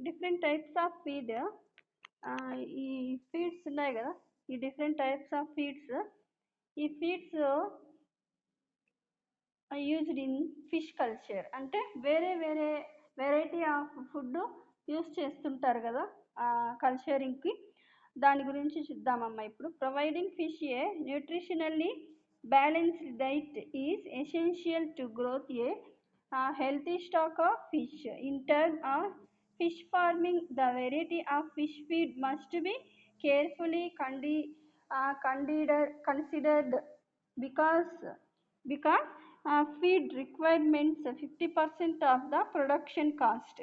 Different types of feed. ఈ feeds ఉన్నాయి కదా, ఈ డిఫరెంట్ టైప్స్ ఆఫ్ ఫీడ్స్, ఈ feeds used in fish culture. అంటే వేరే వేరే వెరైటీ ఆఫ్ ఫుడ్ యూజ్ చేస్తుంటారు కదా కల్చరింగ్కి. దాని గురించి చూద్దామమ్మా ఇప్పుడు. Providing fish a nutritionally balanced diet is essential to growth a healthy stock of fish. In terms of fish farming, the variety of fish feed must be carefully considered because feed requirements 50% of the production cost.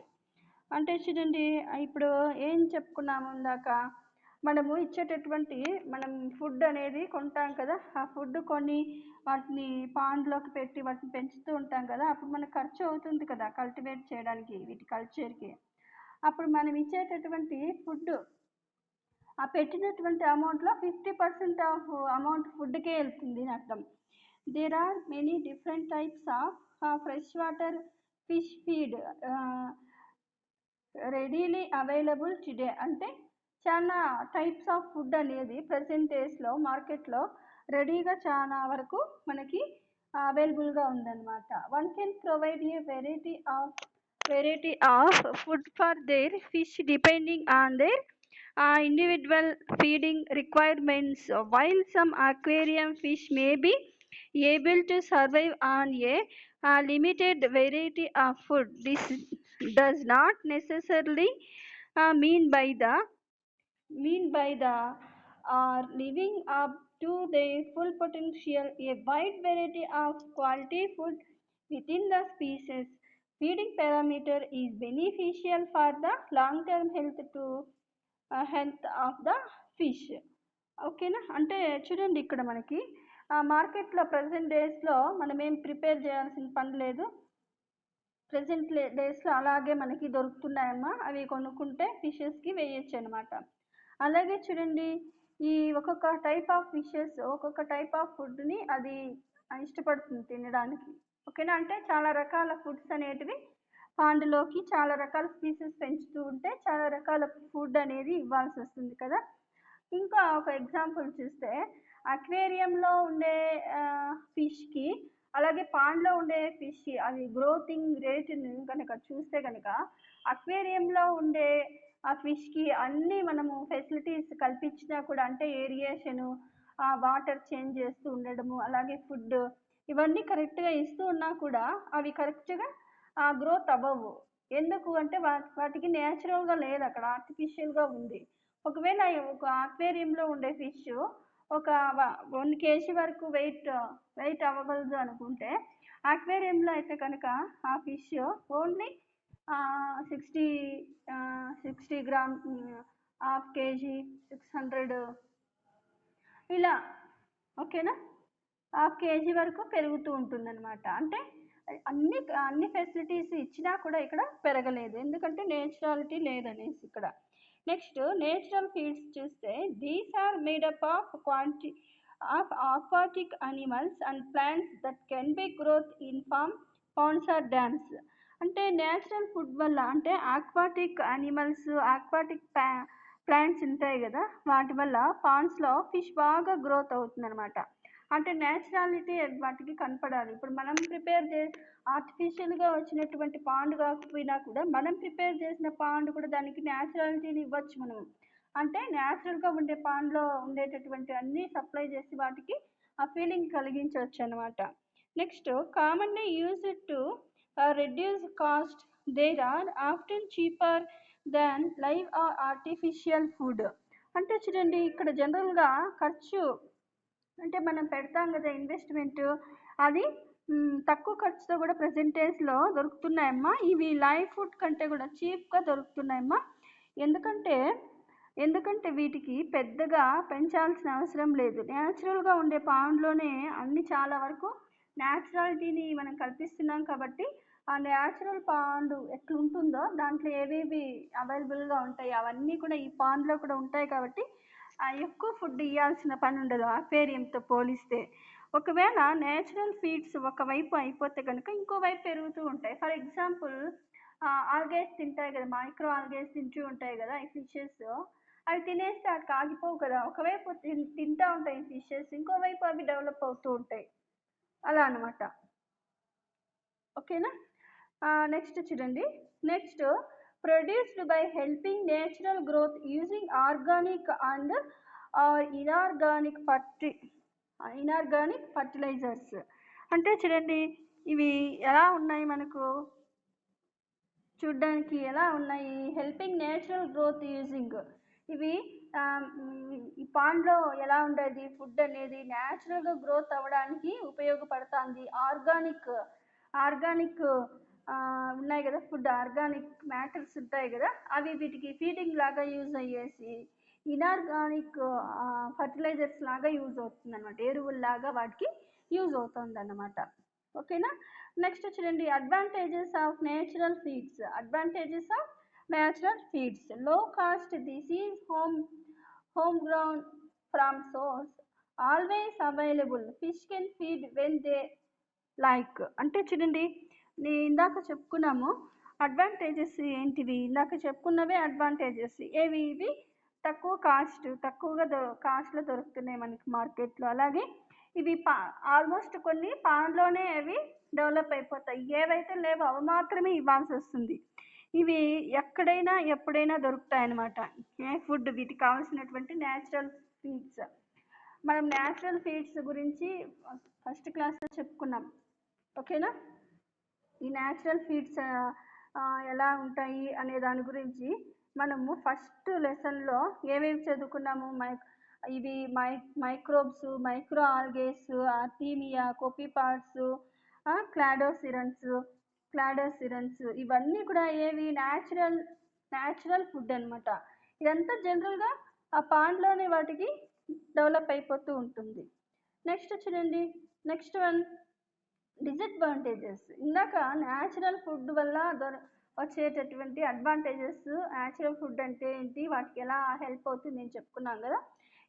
అంటే చూడండి, ఇప్పుడు ఏం చెప్పుకున్నాము ఇందాక, మనము ఇచ్చేటటువంటి మనం food అనేది కొంటాం కదా, ఆ ఫుడ్ కొని వాటిని పాండ్లోకి పెట్టి వాటిని పెంచుతూ ఉంటాం కదా, అప్పుడు మనకు ఖర్చు అవుతుంది కదా కల్టివేట్ చేయడానికి వీటి కల్చర్కి. అప్పుడు మనం ఇచ్చేటటువంటి ఫుడ్ ఆ పెట్టినటువంటి అమౌంట్లో 50% ఆఫ్ అమౌంట్ ఫుడ్కే వెళ్తుంది అని అర్థం. There are many different types of fresh water fish feed readily available today. అంటే చాలా టైప్స్ ఆఫ్ ఫుడ్ అనేది ప్రజెంట్ డేస్లో మార్కెట్లో రెడీగా చాలా వరకు మనకి అవైలబుల్గా ఉందన్నమాట. One can provide a variety of food for their fish depending on their individual feeding requirements. While some aquarium fish may be able to survive on a limited variety of food, this does not necessarily mean by the are living up to their full potential. A wide variety of quality food within the species feeding parameter is beneficial for the long term health of the fish. ఓకేనా? అంటే చూడండి, ఇక్కడ మనకి మార్కెట్లో present డేస్లో మనం ఏం prepare చేయాల్సిన పని లేదు. ప్రజెంట్ డేస్లో అలాగే మనకి దొరుకుతున్నాయమ్మా, అవి కొనుక్కుంటే ఫిషెస్కి వేయచ్చు అనమాట. అలాగే చూడండి, ఈ ఒక్కొక్క టైప్ ఆఫ్ ఫిషెస్ ఒక్కొక్క టైప్ ఆఫ్ ఫుడ్ని అది ఇష్టపడుతుంది తినడానికి. ఓకేనా? అంటే చాలా రకాల ఫుడ్స్ అనేటివి పాండులోకి చాలా రకాల స్పీసెస్ పెంచుతూ ఉంటే చాలా రకాల ఫుడ్ అనేది ఇవ్వాల్సి వస్తుంది కదా. ఇంకా ఒక ఎగ్జాంపుల్ చూస్తే, అక్వేరియంలో ఉండే ఫిష్కి అలాగే పాండ్లో ఉండే ఫిష్ అవి గ్రోతింగ్ రేట్ని కనుక చూస్తే కనుక అక్వేరియంలో ఉండే ఆ ఫిష్కి అన్నీ మనము ఫెసిలిటీస్ కల్పించినా కూడా, అంటే ఏరియేషను, వాటర్ చేంజ్ చేస్తూ ఉండడము, అలాగే ఫుడ్ ఇవన్నీ కరెక్ట్గా ఇస్తూ ఉన్నా కూడా అవి కరెక్ట్గా గ్రోత్ అవ్వవు. ఎందుకు అంటే వాటికి న్యాచురల్గా లేదు, అక్కడ ఆర్టిఫిషియల్గా ఉంది. ఒకవేళ ఒక అక్వేరియంలో ఉండే ఫిష్ ఒక 1 kg వరకు వెయిట్ అవ్వగలదు అనుకుంటే, అక్వేరియంలో అయితే కనుక ఆ ఫిష్ ఓన్లీ 60 గ్రామ్, 1/2 kg, 600 ఇలా, ఓకేనా, 1/2 kg వరకు పెరుగుతూ ఉంటుందన్నమాట. అంటే అన్ని ఫెసిలిటీస్ ఇచ్చినా కూడా ఇక్కడ పెరగలేదు, ఎందుకంటే నేచురాలిటీ లేదనేసి ఇక్కడ. నెక్స్ట్ నేచురల్ ఫీడ్స్ చూస్తే, these are made up of aquatic animals and plants that can be growth in ponds or dams. అంటే నేచురల్ ఫుడ్ వల్ల, అంటే ఆక్వాటిక్ యానిమల్స్, ఆక్వాటిక్ ప్లాంట్స్ ఉంటాయి కదా, వాటి వల్ల పాండ్స్లో ఫిష్ బాగా గ్రోత్ అవుతుంది అనమాట. అంటే నేచురాలిటీ వాటికి కనపడాలి. ఇప్పుడు మనం ప్రిపేర్ ఆర్టిఫిషియల్గా వచ్చినటువంటి పాండ్ కాకపోయినా కూడా మనం ప్రిపేర్ చేసిన పాండ్ కూడా దానికి న్యాచురాలిటీని ఇవ్వచ్చు మనం. అంటే న్యాచురల్గా ఉండే పాండ్లో ఉండేటటువంటి అన్నీ సప్లై చేసి వాటికి ఆ ఫీలింగ్ కలిగించవచ్చు అనమాట. Next commonly used to reduce cost, there are often cheaper than live or artificial food. అంటే చూడండి, ఇక్కడ జనరల్గా ఖర్చు అంటే మనం పెడతాం కదా ఇన్వెస్ట్మెంట్, అది తక్కువ ఖర్చుతో కూడా ప్రజెంట్ డేస్లో దొరుకుతున్నాయమ్మా. ఇవి లైవ్ ఫుడ్ కంటే కూడా చీప్గా దొరుకుతున్నాయమ్మా. ఎందుకంటే వీటికి పెద్దగా పెంచాల్సిన అవసరం లేదు. న్యాచురల్గా ఉండే పాండ్లోనే అన్ని చాలా వరకు న్యాచురాలిటీని మనం కల్పిస్తున్నాం కాబట్టి ఆ న్యాచురల్ పాండ్ ఎట్లుంటుందో దాంట్లో ఏవేవి అవైలబుల్గా ఉంటాయి అవన్నీ కూడా ఈ పాండ్లో కూడా ఉంటాయి కాబట్టి ఎక్కువ ఫుడ్ ఇవ్వాల్సిన పని ఉండదు అక్వేరియంతో పోలిస్తే. ఒకవేళ నేచురల్ ఫీడ్స్ ఒకవైపు అయిపోతే కనుక ఇంకోవైపు పెరుగుతూ ఉంటాయి. ఫర్ ఎగ్జాంపుల్ ఆల్గేస్ తింటాయి కదా, మైక్రో ఆల్గేస్ తింటూ ఉంటాయి కదా ఈ ఫిషెస్. అవి తినేస్తే అటు ఆగిపోవు కదా, ఒకవైపు తింటా ఉంటాయి ఫిషెస్, ఇంకోవైపు అవి డెవలప్ అవుతూ ఉంటాయి, అలా అనమాట. ఓకేనా. నెక్స్ట్ చూడండి. Next, produced by helping natural growth using organic and inorganic fertilisers. అంటే చూడండి, ఇవి ఎలా ఉన్నాయి మనకు చూడ్డానికి, ఎలా ఉన్నాయి, హెల్పింగ్ నేచురల్ గ్రోత్ యూజింగ్. ఇవి ఈ పాండ్లో ఎలా ఉండేది ఫుడ్ అనేది న్యాచురల్గా గ్రోత్ అవ్వడానికి ఉపయోగపడుతుంది. ఆర్గానిక్ ఉన్నాయి కదా, ఫుడ్ ఆర్గానిక్ మ్యాటర్స్ ఉంటాయి కదా, అవి వీటికి ఫీడింగ్ లాగా యూజ్ అయ్యేసి ఇనార్గానిక్ ఫర్టిలైజర్స్ లాగా యూజ్ అవుతుంది అనమాట, ఎరువుల్లాగా వాటికి యూజ్ అవుతుంది అన్నమాట. ఓకేనా. నెక్స్ట్ చూడండి, అడ్వాంటేజెస్ ఆఫ్ నేచురల్ ఫీడ్స్. లో cost, this is home grown from source, always available, fish can feed when they like. అంటే చూడండి, నేను ఇందాక చెప్పుకున్నాము అడ్వాంటేజెస్ ఏంటివి, ఇందాక చెప్పుకున్నవే అడ్వాంటేజెస్. ఏవి ఇవి, తక్కువగా కాస్ట్లో దొరుకుతున్నాయి మనకి మార్కెట్లో. అలాగే ఇవి ఆల్మోస్ట్ కొన్ని పాండ్లోనే అవి డెవలప్ అయిపోతాయి, ఏవైతే లేవో అవి మాత్రమే ఇవ్వాల్సి వస్తుంది. ఇవి ఎక్కడైనా ఎప్పుడైనా దొరుకుతాయి అన్నమాట. ఫుడ్ వీటికి కావాల్సినటువంటి న్యాచురల్ ఫీడ్స్. మనం న్యాచురల్ ఫీడ్స్ గురించి ఫస్ట్ క్లాస్లో చెప్పుకున్నాం. ఓకేనా. ఈ న్యాచురల్ ఫీడ్స్ ఎలా ఉంటాయి అనే దాని గురించి మనము ఫస్ట్ లెసన్లో ఏమేమి చదువుకున్నాము, ఇవి మైక్రోబ్స్, మైక్రో ఆల్గేస్, ఆర్టీమియా, కోపీపాడ్స్, క్లాడోసిరన్స్, ఇవన్నీ కూడా ఏవి న్యాచురల్ ఫుడ్ అనమాట. ఇదంతా జనరల్గా ఆ పాండ్లోనే వాటికి డెవలప్ అయిపోతూ ఉంటుంది. నెక్స్ట్ చూడండి, నెక్స్ట్ వన్, డిసడ్వాంటేజెస్. ఇందాక న్యాచురల్ ఫుడ్ వల్ల వచ్చేటటువంటి అడ్వాంటేజెస్, న్యాచురల్ ఫుడ్ అంటే ఏంటి, వాటికి ఎలా హెల్ప్ అవుతుంది నేను చెప్పుకున్నాను కదా.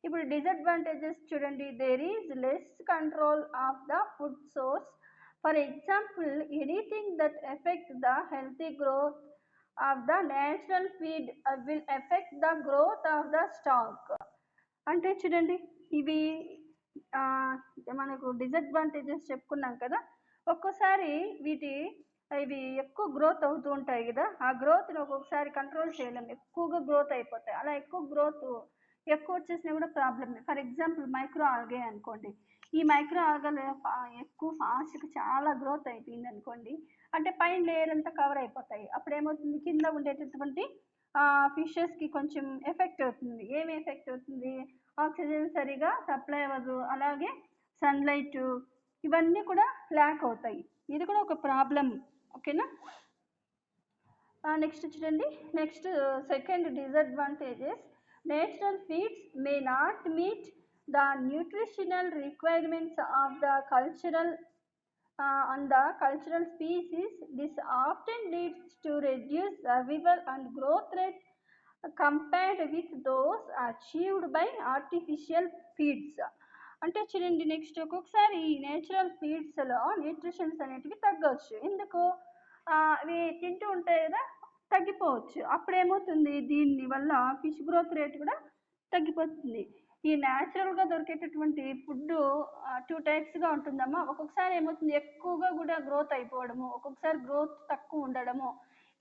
ఇప్పుడు డిసడ్వాంటేజెస్ చూడండి, there is less control of the food source. For example, anything that affect the healthy growth of the natural feed will affect the growth of the stock. అంటే చూడండి, ఇవి మనకు డిసడ్వాంటేజెస్ చెప్పుకున్నాం కదా. ఒక్కోసారి ఇవి ఎక్కువ గ్రోత్ అవుతూ ఉంటాయి కదా, ఆ గ్రోత్ని ఒక్కొక్కసారి కంట్రోల్ చేయలేం, ఎక్కువగా గ్రోత్ అయిపోతాయి. అలా ఎక్కువ వచ్చేసినా కూడా ప్రాబ్లమే. ఫర్ ఎగ్జాంపుల్, మైక్రో ఆల్గే అనుకోండి. ఈ మైక్రో ఆల్గల్ ఎక్కువ ఫాస్ట్గా చాలా గ్రోత్ అయిపోయింది అనుకోండి, అంటే పైన లేయర్ అంతా కవర్ అయిపోతాయి. అప్పుడు ఏమవుతుంది, కింద ఉండేటటువంటి ఫిషెస్కి కొంచెం ఎఫెక్ట్ అవుతుంది. ఏమి ఎఫెక్ట్ అవుతుంది, ఆక్సిజన్ సరిగా సప్లై అవ్వదు, అలాగే సన్లైట్, ఇవన్నీ కూడా ల్యాక్ అవుతాయి. ఇది కూడా ఒక ప్రాబ్లం. ఓకేనా. నెక్స్ట్ చూడండి, next second disadvantages, natural feeds may not meet the nutritional requirements of the cultural species. This often leads to reduced survival and growth rate compared with those achieved by artificial feeds. అంటే చూడండి, next ఒక్కొక్కసారి ఈ natural ఫీడ్స్లో nutritions అనేటివి తగ్గవచ్చు. ఎందుకు, అవి తింటూ ఉంటాయి కదా, తగ్గిపోవచ్చు. అప్పుడు ఏమవుతుంది, దీని వల్ల ఫిష్ గ్రోత్ రేట్ కూడా తగ్గిపోతుంది. ఈ న్యాచురల్గా దొరికేటటువంటి ఫుడ్ 2 టైప్స్గా ఉంటుందమ్మా. ఒక్కొక్కసారి ఏమవుతుంది, ఎక్కువగా కూడా గ్రోత్ అయిపోవడము, ఒక్కొక్కసారి గ్రోత్ తక్కువ ఉండడము.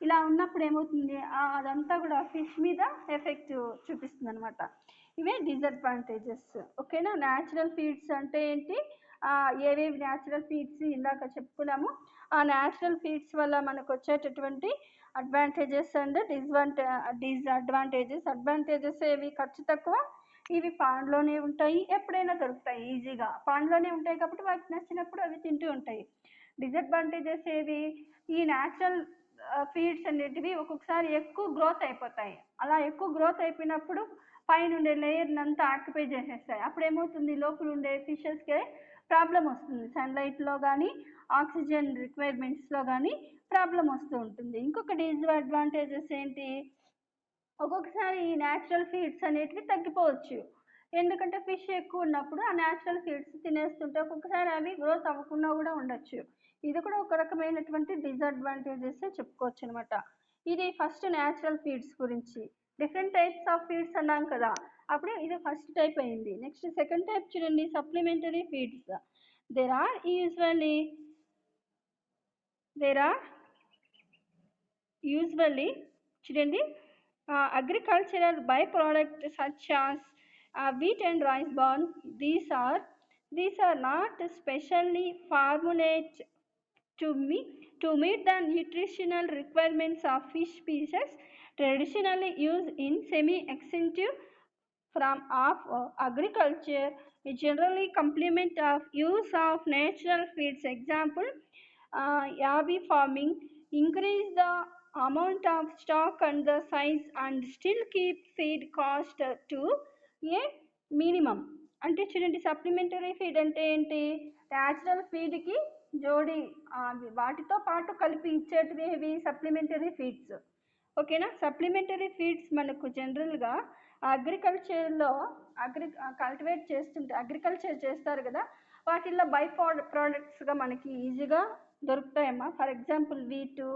ఇలా ఉన్నప్పుడు ఏమవుతుంది, అదంతా కూడా ఫిష్ మీద ఎఫెక్ట్ చూపిస్తుంది అనమాట. ఇవే డిసడ్వాంటేజెస్. ఓకేనా. న్యాచురల్ ఫీడ్స్ అంటే ఏంటి, ఏవేవి న్యాచురల్ ఫీడ్స్ ఇందాక చెప్పుకున్నాము. ఆ న్యాచురల్ ఫీడ్స్ వల్ల మనకు వచ్చేటటువంటి అడ్వాంటేజెస్ అండ్ డిసడ్వాంటేజెస్. అడ్వాంటేజెస్ ఏవి, ఖర్చు తక్కువ, ఇవి పాండ్లోనే ఉంటాయి, ఎప్పుడైనా దొరుకుతాయి ఈజీగా, పాండ్లోనే ఉంటాయి కాబట్టి వాటికి నచ్చినప్పుడు అవి తింటూ ఉంటాయి. డిసడ్వాంటేజెస్ ఏవి, ఈ న్యాచురల్ ఫీడ్స్ అనేటివి ఒక్కొక్కసారి ఎక్కువ గ్రోత్ అయిపోతాయి. అలా ఎక్కువ గ్రోత్ అయిపోయినప్పుడు పైన ఉండే లేయర్ని అంతా ఆక్యుపై చేసేస్తాయి. అప్పుడు ఏమవుతుంది, లోపల ఉండే ఫిషెస్కే ప్రాబ్లం వస్తుంది, సన్లైట్లో కానీ ఆక్సిజన్ రిక్వైర్మెంట్స్లో కానీ ప్రాబ్లం వస్తూ ఉంటుంది. ఇంకొక డిసడ్వాంటేజెస్ ఏంటి, ఒక్కొక్కసారి ఈ న్యాచురల్ ఫీడ్స్ అనేటివి తగ్గిపోవచ్చు. ఎందుకంటే ఫిష్ ఎక్కువ ఉన్నప్పుడు ఆ న్యాచురల్ ఫీడ్స్ తినేస్తుంటే ఒక్కొక్కసారి అవి గ్రోత్ అవ్వకుండా కూడా ఉండొచ్చు. ఇది కూడా ఒక రకమైనటువంటి డిసడ్వాంటేజెస్ చెప్పుకోవచ్చు అనమాట. ఇది ఫస్ట్ న్యాచురల్ ఫీడ్స్ గురించి. డిఫరెంట్ టైప్స్ ఆఫ్ ఫీడ్స్ అన్నాం కదా, అప్పుడు ఇది ఫస్ట్ టైప్ అయింది. నెక్స్ట్ సెకండ్ టైప్ చూడండి, supplementary feeds. There are usually చూడండి agricultural byproduct such as wheat and rice bran. These are not specially formulated to meet the nutritional requirements of fish species traditionally used in semi-extensive form of agriculture. Generally complement of use of natural feeds. Example, yabby farming increase the amount of stock and the size and still keep feed cost to a minimum. అంటే చూడండి, supplementary feed అంటే ఏంటి? Natural ఫీడ్కి జోడి వాటితో పాటు కలిపి ఇచ్చేటివి ఇవి supplementary feeds. ఓకేనా? సప్లిమెంటరీ ఫీడ్స్ మనకు జనరల్గా అగ్రికల్చర్లో కల్టివేట్ అగ్రికల్చర్ చేస్తారు కదా, వాటిల్లో బై ప్రోడక్ట్స్గా మనకి ఈజీగా దొరుకుతాయమ్మా. ఫర్ ఎగ్జాంపుల్ వీటు,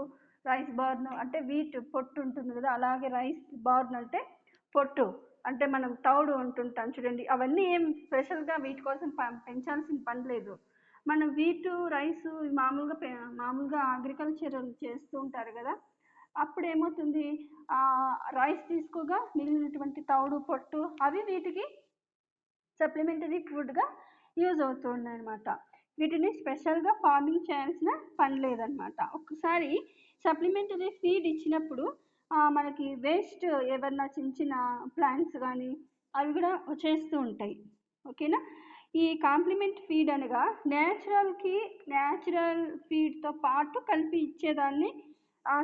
రైస్ బార్న్ అంటే వీట్ పొట్టు ఉంటుంది కదా, అలాగే రైస్ బార్న్ అంటే పొట్టు, అంటే మనం తౌడు ఉంటుంటాం చూడండి. అవన్నీ ఏం స్పెషల్గా వీటి కోసం పెంచాల్సిన పని లేదు. మనం వీటు, రైసు మామూలుగా అగ్రికల్చర్ చేస్తూ ఉంటారు కదా, అప్పుడు ఏమవుతుంది, రైస్ తీసుకోగా మిగిలినటువంటి తౌడు, పొట్టు అవి వీటికి సప్లిమెంటరీ ఫుడ్గా యూజ్ అవుతూ ఉన్నాయి అన్నమాట. వీటిని స్పెషల్గా ఫార్మింగ్ చేయాల్సిన పని లేదనమాట. ఒకసారి సప్లిమెంటరీ ఫీడ్ ఇచ్చినప్పుడు మనకి వేస్ట్ ఏమన్నా చిన్న ప్లాంట్స్ కానీ అవి కూడా వచ్చేస్తూ ఉంటాయి. ఓకేనా? ఈ కాంప్లిమెంట్ ఫీడ్ అనగా న్యాచురల్ ఫీడ్తో పాటు కలిపి ఇచ్చేదాన్ని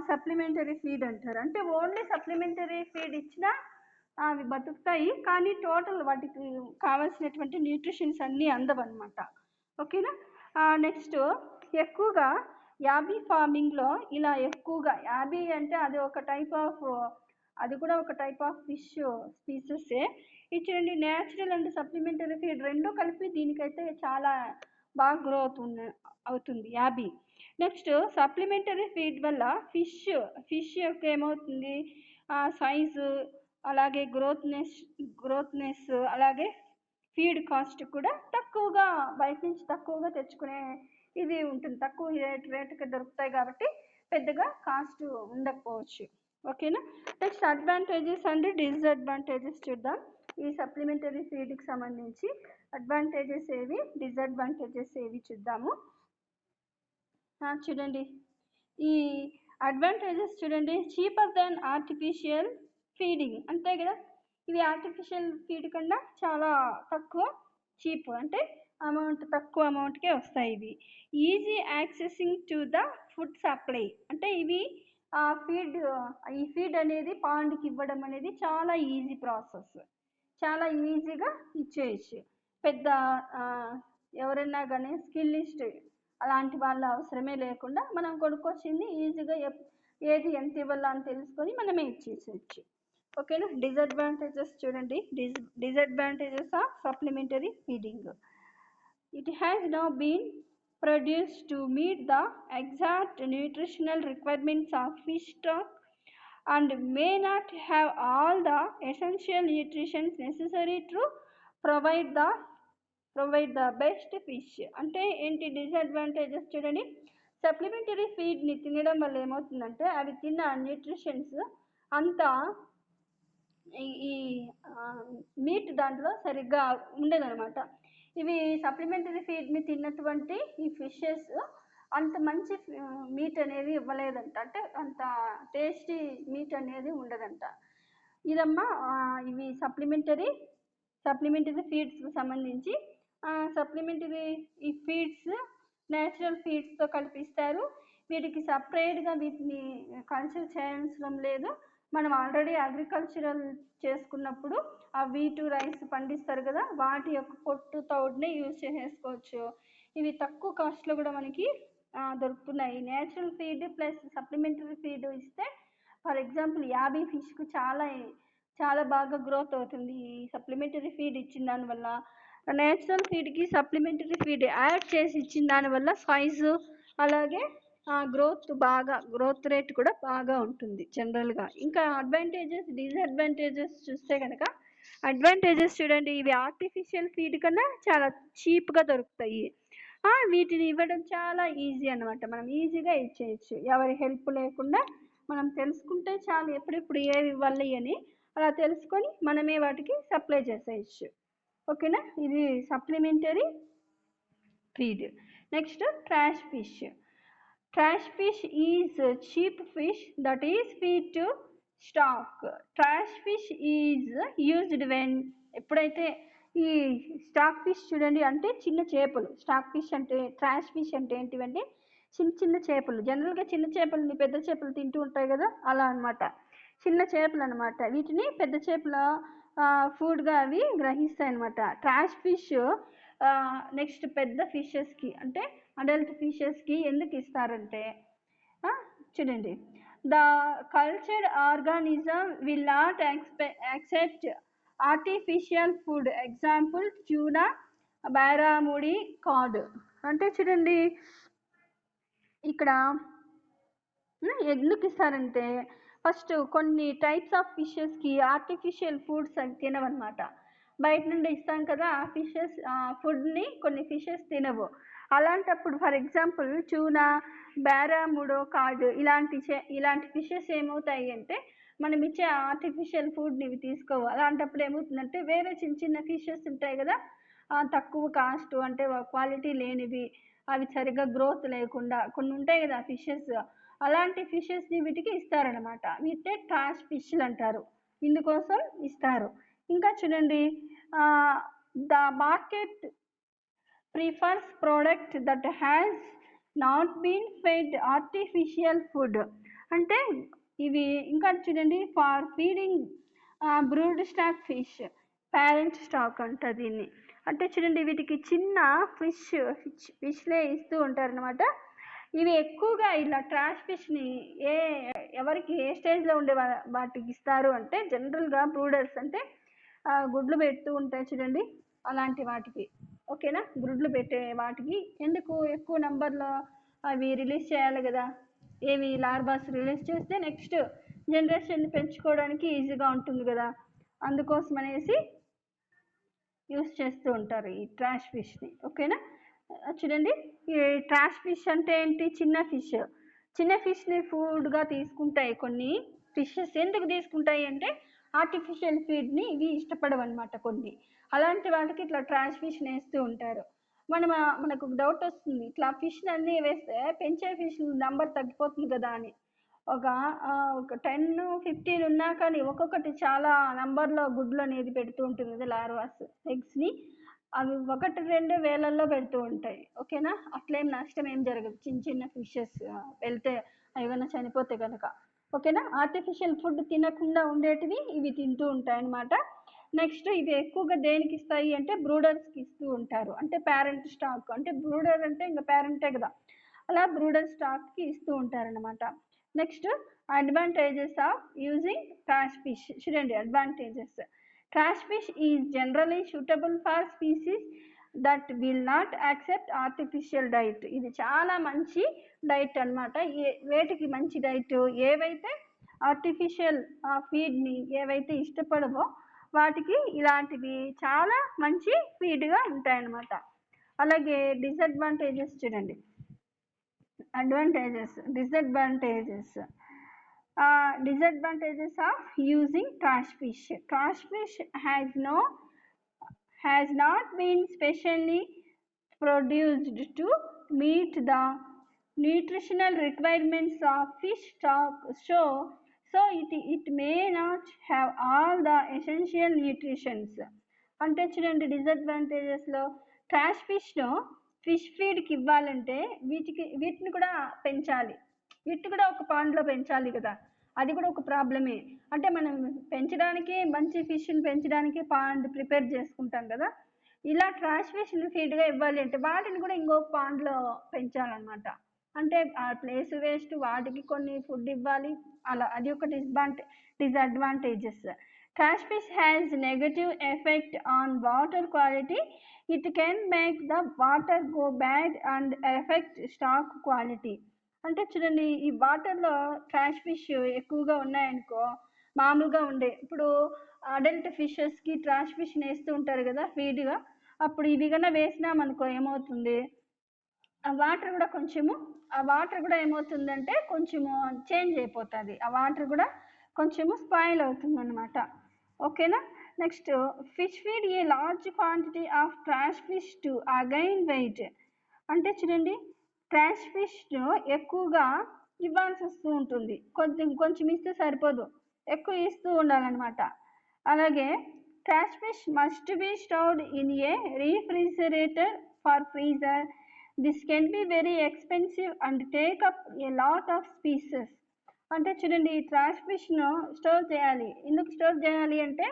సప్లిమెంటరీ ఫీడ్ అంటారు. అంటే ఓన్లీ సప్లిమెంటరీ ఫీడ్ ఇచ్చినా అవి బతుకుతాయి, కానీ టోటల్ వాటికి కావాల్సినటువంటి న్యూట్రిషన్స్ అన్నీ అందవన్నమాట. ఓకేనా? నెక్స్ట్ ఎక్కువగా యాబీ ఫార్మింగ్లో ఇలా ఎక్కువగా, యాబీ అంటే అది కూడా ఒక టైప్ ఆఫ్ ఫిష్ స్పీసెస్సే. చూడండి, న్యాచురల్ అండ్ సప్లిమెంటరీ ఫీడ్ రెండు కలిపి దీనికైతే చాలా బాగా గ్రో అవుతుంది యాబీ. నెక్స్ట్ సప్లిమెంటరీ ఫీడ్ వల్ల ఫిష్ యొక్క ఏమవుతుంది, సైజు, అలాగే గ్రోత్నెస్, అలాగే ఫీడ్ కాస్ట్ కూడా తక్కువగా, బయట నుంచి తక్కువగా తెచ్చుకునే ఇది ఉంటుంది. తక్కువ రేటుకి దొరుకుతాయి కాబట్టి పెద్దగా కాస్ట్ ఉండకపోవచ్చు. ఓకేనా? నెక్స్ట్ అడ్వాంటేజెస్ అండ్ డిసడ్వాంటేజెస్ చూద్దాం. ఈ సప్లిమెంటరీ ఫీడ్కి సంబంధించి అడ్వాంటేజెస్ ఏవి, డిసడ్వాంటేజెస్ ఏవి చూద్దాము. చూడండి, ఈ అడ్వాంటేజెస్ చూడండి, చీపర్ దాన్ ఆర్టిఫిషియల్ ఫీడింగ్. అంతే కదా, ఇవి ఆర్టిఫిషియల్ ఫీడ్ కన్నా చాలా చీప్, అంటే తక్కువ అమౌంట్కే వస్తాయి ఇవి. Easy accessing to the food supply. అంటే ఇవి ఈ ఫీడ్ అనేది పాండ్కి ఇవ్వడం అనేది చాలా ఈజీ ప్రాసెస్, చాలా ఈజీగా ఇచ్చేయచ్చు. పెద్ద ఎవరైనా కానీ స్కిల్లిస్ట్ అలాంటి వాళ్ళ అవసరమే లేకుండా మనం కొనుక్కొచ్చింది ఈజీగా ఏది ఎంత ఇవ్వాలా అని తెలుసుకొని మనమే ఇచ్చేసేయచ్చు. ఓకేనా? డిసడ్వాంటేజెస్ చూడండి, disadvantages of supplementary feeding. It has now been produced to meet the exact nutritional requirements of fish stock and may not have all the essential nutrition necessary to provide the best fish. అంటే ఏంటి disadvantages చూడండి, supplementary ఫీడ్ని తినడం వల్ల ఏమవుతుందంటే అవి తిన్న nutritions అంతా ఈ మీట్ దాంట్లో సరిగ్గా ఉండదనమాట. ఇవి సప్లిమెంటరీ ఫీడ్ని తిన్నటువంటి ఈ ఫిషెస్ అంత మంచి మీట్ అనేది ఇవ్వలేదంట, అంటే అంత టేస్టీ మీట్ అనేది ఉండదంట. ఇదమ్మా ఇవి సప్లిమెంటరీ ఫీడ్స్కి సంబంధించి. సప్లిమెంటరీ ఈ ఫీడ్స్ న్యాచురల్ ఫీడ్స్తో కల్పిస్తారు. వీటికి సపరేట్గా వీటిని కల్చర్ చేయాల్సిన లేదు. మనం ఆల్రెడీ అగ్రికల్చరల్ చేసుకున్నప్పుడు ఆ వీటు, రైస్ పండిస్తారు కదా, వాటి యొక్క పొట్టు, తౌడునే యూజ్ చేసేసుకోవచ్చు. ఇవి తక్కువ కాస్ట్లో కూడా మనకి దొరుకుతున్నాయి. Natural feed plus supplementary feed ఇస్తే, ఫర్ ఎగ్జాంపుల్ యాబీ ఫిష్కు చాలా బాగా గ్రోత్ అవుతుంది ఈ సప్లిమెంటరీ ఫీడ్ ఇచ్చిన దానివల్ల. న్యాచురల్ ఫీడ్కి సప్లిమెంటరీ ఫీడ్ యాడ్ చేసి ఇచ్చిన దానివల్ల సైజు, అలాగే గ్రోత్ రేట్ కూడా బాగా ఉంటుంది జనరల్గా. ఇంకా డిసడ్వాంటేజెస్ చూస్తే కనుక, అడ్వాంటేజెస్ చూడండి, ఇవి ఆర్టిఫిషియల్ ఫీడ్ కన్నా చాలా చీప్గా దొరుకుతాయి. వీటిని ఇవ్వడం చాలా ఈజీ అనమాట, మనం ఈజీగా ఇచ్చేయచ్చు, ఎవరి హెల్ప్ లేకుండా మనం తెలుసుకుంటే చాలు ఎప్పుడెప్పుడు ఏవి ఇవ్వాలి అని. అలా తెలుసుకొని మనమే వాటికి సప్లై చేసేయచ్చు. ఓకేనా, ఇది supplementary feed. Next trash fish. Trash fish is cheap fish that is feed to stock. Trash fish is used when ఎప్పుడైతే ఈ స్టాక్ ఫిష్ చూడండి, అంటే చిన్న చేపలు. స్టాక్ ఫిష్ అంటే, ట్రాష్ ఫిష్ అంటే ఏంటివంటే చిన్న చిన్న చేపలు. జనరల్గా చిన్న చేపలని పెద్ద చేపలు తింటూ ఉంటాయి కదా, అలా అనమాట. చిన్న చేపలు అనమాట, వీటిని పెద్ద చేపల ఫుడ్గా అవి గ్రహిస్తాయి అనమాట. ట్రాష్ ఫిష్ నెక్స్ట్ పెద్ద ఫిషెస్కి, అంటే అడల్ట్ ఫిషెస్కి ఎందుకు ఇస్తారంటే, చూడండి, the cultured organism will not accept artificial food, example tuna, barramundi, cod. అంటే చూడండి ఇక్కడ ఎందుకు ఇస్తారంటే, ఫస్ట్ కొన్ని టైప్స్ ఆఫ్ ఫిషెస్కి ఆర్టిఫిషియల్ ఫుడ్స్ అని తినవన్నమాట. బయట నుండి ఇస్తాం కదా ఆ ఫిషెస్ ఫుడ్ని కొన్ని ఫిషెస్ తినవు. అలాంటప్పుడు ఫర్ ఎగ్జాంపుల్ ట్యూనా, బారాముడో, కాడ్ ఇలాంటి ఫిషెస్ ఏమవుతాయి అంటే, మనం ఇచ్చే ఆర్టిఫిషియల్ ఫుడ్ని ఇవి తీసుకోవు. అలాంటప్పుడు ఏమవుతుందంటే, వేరే చిన్న చిన్న ఫిషెస్ ఉంటాయి కదా, తక్కువ కాస్ట్, అంటే క్వాలిటీ లేనివి, అవి సరిగ్గా గ్రోత్ లేకుండా కొన్ని ఉంటాయి కదా ఫిషెస్, అలాంటి ఫిషెస్ని వీటికి ఇస్తారనమాట. వీటినే ట్రాష్ ఫిష్లు అంటారు, ఇందుకోసం ఇస్తారు. ఇంకా చూడండి, the market prefers product that has not been fed artificial food. అంటే ఇవి ఇంకా చూడండి, for feeding brood stock fish, parent stock అంట దీన్ని. అంటే చూడండి, వీటికి చిన్న ఫిష్లే ఇస్తూ ఉంటారనమాట. ఇవి ఎక్కువగా ఇలా ట్రాష్ ఫిష్ని ఎవరికి ఏ స్టేజ్లో ఉండే వాటికి ఇస్తారు అంటే, జనరల్గా బ్రూడర్స్, అంటే గుడ్లు పెడుతూ ఉంటాయి చూడండి, అలాంటి వాటికి. ఓకేనా, గుడ్లు పెట్టే వాటికి. ఎందుకు ఎక్కువ నెంబర్లో అవి రిలీజ్ చేయాలి కదా, ఏవి లార్వాస్ రిలీజ్ చేస్తే నెక్స్ట్ జనరేషన్ పెంచుకోవడానికి ఈజీగా ఉంటుంది కదా, అందుకోసం అనేసి యూస్ చేస్తూ ఉంటారు ఈ ట్రాష్ ఫిష్ని. ఓకేనా, చూడండి, ఈ ట్రాష్ ఫిష్ అంటే ఏంటి, చిన్న ఫిష్ని ఫుడ్గా తీసుకుంటాయి కొన్ని ఫిషెస్. ఎందుకు తీసుకుంటాయి అంటే, ఆర్టిఫిషియల్ ఫీడ్ని ఇవి ఇష్టపడవన్నమాట కొన్ని. అలాంటి వాళ్ళకి ఇట్లా ట్రాష్ ఫిష్ని వేస్తూ ఉంటారు. మనకు డౌట్ వస్తుంది, ఇట్లా ఫిష్ని అన్నీ వేస్తే పెంచే ఫిష్ నెంబర్ తగ్గిపోతుంది కదా అని. ఒక 10-15 ఉన్నా కానీ ఒక్కొక్కటి చాలా నెంబర్లో గుడ్లు అనేది పెడుతూ ఉంటుంది కదా, లార్వాస్ ఎగ్స్ని. అవి 1-2 వేలల్లో పెడుతూ ఉంటాయి. ఓకేనా, అట్లేం నష్టం ఏం జరగదు చిన్న చిన్న ఫిషెస్ వెళ్తే, ఏమైనా చనిపోతే కనుక. ఓకేనా, ఆర్టిఫిషియల్ ఫుడ్ తినకుండా ఉండేటివి ఇవి తింటూ ఉంటాయి అన్నమాట. నెక్స్ట్ ఇవి ఎక్కువగా దేనికి ఇస్తాయి అంటే, బ్రూడర్స్కి ఇస్తూ ఉంటారు. అంటే పేరెంట్ స్టాక్, అంటే బ్రూడర్ అంటే ఇంకా పేరెంటే కదా, అలా బ్రూడర్ స్టాక్కి ఇస్తూ ఉంటారనమాట. Next advantages of using trash fish. చూడండి advantages. Trash fish is generally suitable for species that will not accept artificial diet. ఇది చాలా మంచి డైట్ అనమాట. వేటికి మంచి డైట్, ఏవైతే ఆర్టిఫిషియల్ ఫీడ్ని ఏవైతే ఇష్టపడవో వాటికి ఇలాంటివి చాలా మంచి ఫీడ్గా ఉంటాయన్నమాట. అలాగే డిసడ్వాంటేజెస్ చూడండి, disadvantages of using trash fish. Trash fish has not been specially produced to meet the nutritional requirements of fish stock, so it may not have all the essential nutrients. అంటే చూడండి, డిసడ్వాంటేజెస్లో ట్రాష్ ఫిష్ ఫీడ్కి ఇవ్వాలంటే వీటిని కూడా పెంచాలి, వీటిని కూడా ఒక పాండ్లో పెంచాలి కదా, అది కూడా ఒక ప్రాబ్లమే. అంటే మనం పెంచడానికి, మంచి ఫిష్ని పెంచడానికి పాండ్ ప్రిపేర్ చేసుకుంటాం కదా, ఇలా ట్రాష్ ఫిష్ని ఫీడ్గా ఇవ్వాలి అంటే వాటిని కూడా ఇంకొక పాండ్లో పెంచాలన్నమాట. అంటే ఆ ప్లేస్ వేస్ట్, వాటికి కొన్ని ఫుడ్ ఇవ్వాలి, అలా అది ఒక disadvantages. Trash fish has negative effect on water quality. It can make the water go bad and affect stock quality. అంటే చూడండి, ఈ వాటర్లో ట్రాష్ ఫిష్ ఎక్కువగా ఉన్నాయనుకో, మామూలుగా ఉండే ఇప్పుడు అడల్ట్ ఫిషెస్కి ట్రాష్ ఫిష్ వేస్తూ ఉంటారు కదా ఫీడ్గా, అప్పుడు ఇవి కన్నా వేసినామనుకో ఏమవుతుంది, ఆ వాటర్ కూడా ఏమవుతుందంటే కొంచెము చేంజ్ అయిపోతుంది, ఆ వాటర్ కూడా కొంచెము స్పాయిల్ అవుతుంది అనమాట. ఓకేనా. Next, fish feed a large quantity of trash fish to again weight. అంటే చూడండి, ట్రాష్ ఫిష్ను ఎక్కువగా ఇవ్వాల్సి వస్తూ ఉంటుంది, కొంచెం ఇస్తే సరిపోదు, ఎక్కువ ఇస్తూ ఉండాలన్నమాట. అలాగే trash fish must be stored in a refrigerator for freezer. This can be very expensive and take up a lot of species. అంటే చూడండి, ఈ ట్రాష్ ఫిష్ను స్టోర్ చేయాలి. ఎందుకు స్టోర్ చేయాలి అంటే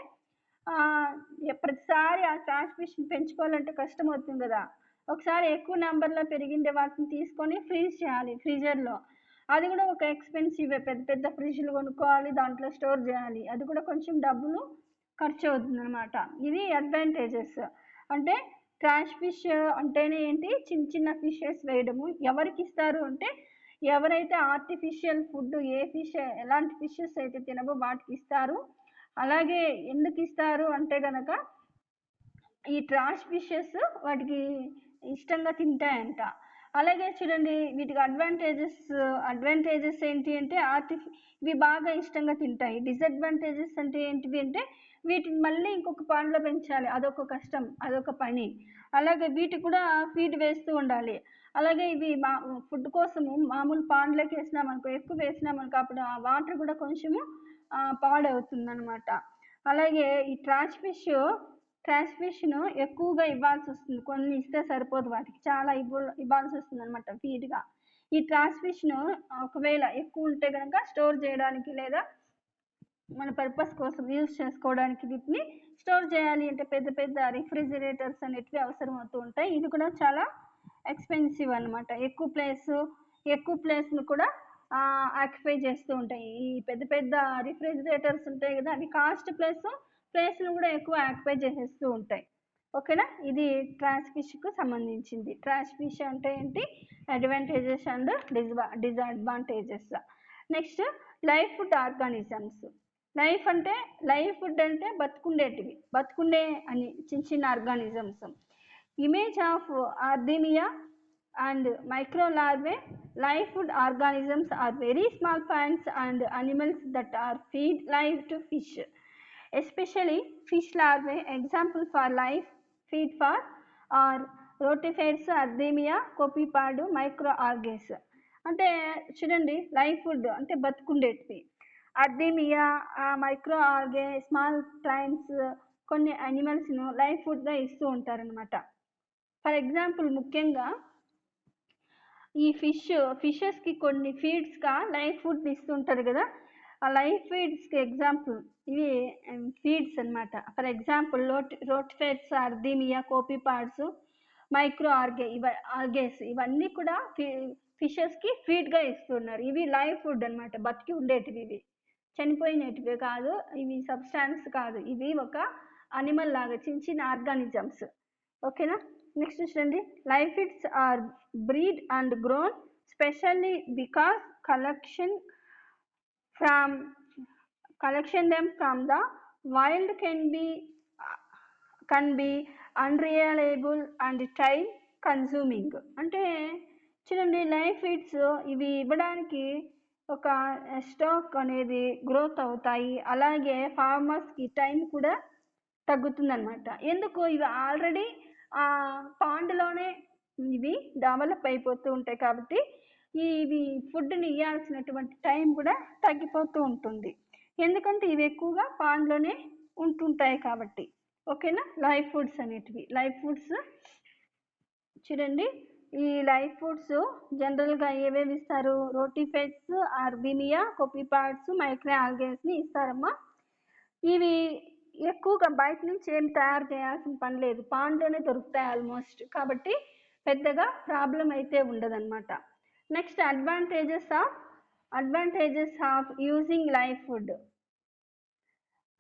ప్రతిసారి ఆ ట్రాష్ ఫిష్ని పెంచుకోవాలంటే కష్టం అవుతుంది కదా, ఒకసారి ఎక్కువ నెంబర్లో పెరిగిండే వాటిని తీసుకొని ఫ్రీజ్ చేయాలి ఫ్రీజర్లో. అది కూడా ఒక ఎక్స్పెన్సివ్, పెద్ద పెద్ద ఫ్రిడ్జ్లు కొనుక్కోవాలి, దాంట్లో స్టోర్ చేయాలి, అది కూడా కొంచెం డబ్బులు ఖర్చు అవుతుంది అనమాట. ఇది అడ్వాంటేజెస్. అంటే ట్రాష్ ఫిష్ అంటేనే ఏంటి, చిన్న చిన్న ఫిషెస్ వేయడము. ఎవరికి ఇస్తారు అంటే ఎవరైతే ఆర్టిఫిషియల్ ఫుడ్, ఏ ఫిష్ ఎలాంటి ఫిషెస్ అయితే తినవో వాటికి ఇస్తారు. అలాగే ఎందుకు ఇస్తారు అంటే కనుక ఈ ట్రాష్ ఫిషెస్ వాటికి ఇష్టంగా తింటాయంట. అలాగే చూడండి, వీటికి అడ్వాంటేజెస్ ఏంటి అంటే ఇవి బాగా ఇష్టంగా తింటాయి. డిసడ్వాంటేజెస్ అంటే ఏంటివి అంటే వీటిని మళ్ళీ ఇంకొక పాండ్లో పెంచాలి, అదొక కష్టం, అదొక పని. అలాగే వీటికి కూడా ఫీడ్ వేస్తూ ఉండాలి. అలాగే ఇవి ఫుడ్ కోసము మామూలు పాండ్లోకి వేసినామనుకో, ఎక్కువ వేసినామనుకో, అప్పుడు ఆ వాటర్ కూడా కొంచెము పాడవుతుంది అనమాట. అలాగే ఈ ట్రాష్ ఫిష్ను ఎక్కువగా ఇవ్వాల్సి వస్తుంది, కొన్ని ఇస్తే సరిపోదు, వాటికి చాలా ఇవ్వాల్సి వస్తుంది అనమాట ఫీడ్గా. ఈ ట్రాష్ ఫిష్ను ఒకవేళ ఎక్కువ ఉంటే కనుక స్టోర్ చేయడానికి లేదా మన పర్పస్ కోసం యూజ్ చేసుకోవడానికి వీటిని స్టోర్ చేయాలి అంటే పెద్ద పెద్ద రిఫ్రిజిరేటర్స్ అనేటివి అవసరం అవుతూ ఉంటాయి. ఇది కూడా చాలా ఎక్స్పెన్సివ్ అనమాట. ఎక్కువ ప్లేస్ను కూడా ఆక్యుపై చేస్తూ ఉంటాయి. ఈ పెద్ద పెద్ద రిఫ్రిజిరేటర్స్ ఉంటాయి కదా, అవి కాస్ట్ ప్లేస్ను కూడా ఎక్కువ ఆక్యుపై చేసేస్తూ ఉంటాయి. ఓకేనా. ఇది ట్రాష్ ఫిష్కు సంబంధించింది. ట్రాష్ ఫిష్ అంటే ఏంటి, advantages and disadvantages. Next, live food organisms. Live food అంటే బతుకుండే అని చిన్న organisms. Image of artemia and microlarvae. Live food organisms are very small plants and animals that are feed live to fish, especially fish larvae. Example for live feed for are rotifers, Ardemia, Copepod, microalgae. అంటే చూడండి, live food అంటే బతుకుండేటివి, అర్దీమియా, micro algae, small plants, కొన్ని యానిమల్స్ను live ఫుడ్గా ఇస్తూ ఉంటారనమాట. For example, ముఖ్యంగా ఈ ఫిషెస్కి కొన్ని ఫీడ్స్గా live food ఇస్తుంటారు కదా, ఆ లైవ్ ఫీడ్స్కి ఎగ్జాంపుల్ ఇవి ఫీడ్స్ అనమాట. ఫర్ ఎగ్జాంపుల్ రోటిఫెట్స్, అర్దీమియా, కోపీపాడ్స్, మైక్రో ఆల్గేస్ ఇవన్నీ కూడా ఫిషెస్కి ఫీడ్గా ఇస్తున్నారు. ఇవి లైవ్ ఫుడ్ అనమాట, బతికి ఉండేటివి. ఇవి చనిపోయినటివి కాదు, ఇవి సబ్స్టాన్స్ కాదు, ఇవి ఒక అనిమల్ లాగా చిన్న ఆర్గానిజమ్స్. ఓకేనా. నెక్స్ట్ చూడండి, live feeds are breed and grown specially because collection them from the wild can be unreliable and time consuming. అంటే చూడండి, లైవ్ ఫీడ్స్ ఇవి ఇవ్వడానికి ఒక స్టాక్ అనేది గ్రోత్ అవుతాయి. అలాగే ఫార్మర్స్కి టైం కూడా తగ్గుతుందన్నమాట. ఎందుకు, ఇవి ఆల్రెడీ పాండ్లోనే ఇవి డెవలప్ అయిపోతూ ఉంటాయి కాబట్టి ఇవి ఫుడ్ని ఇవ్వాల్సినటువంటి టైం కూడా తగ్గిపోతూ ఉంటుంది, ఎందుకంటే ఇవి ఎక్కువగా పాండ్లోనే ఉంటుంటాయి కాబట్టి. ఓకేనా. లైవ్ ఫుడ్స్ అనేటివి, లైవ్ ఫుడ్స్ చూడండి, ఈ లైవ్ ఫుడ్స్ జనరల్గా ఏవేవి ఇస్తారు, రోటిఫెట్స్, ఆర్బీమియా, కోపీపాడ్స్, మైక్రో ఆల్గేస్ని ఇస్తారమ్మా. ఇవి ఎక్కువగా బయట నుంచి ఏం తయారు చేయాల్సిన పని లేదు, పాండ్లోనే దొరుకుతాయి ఆల్మోస్ట్, కాబట్టి పెద్దగా ప్రాబ్లం అయితే ఉండదన్నమాట. Next, advantages of using live food.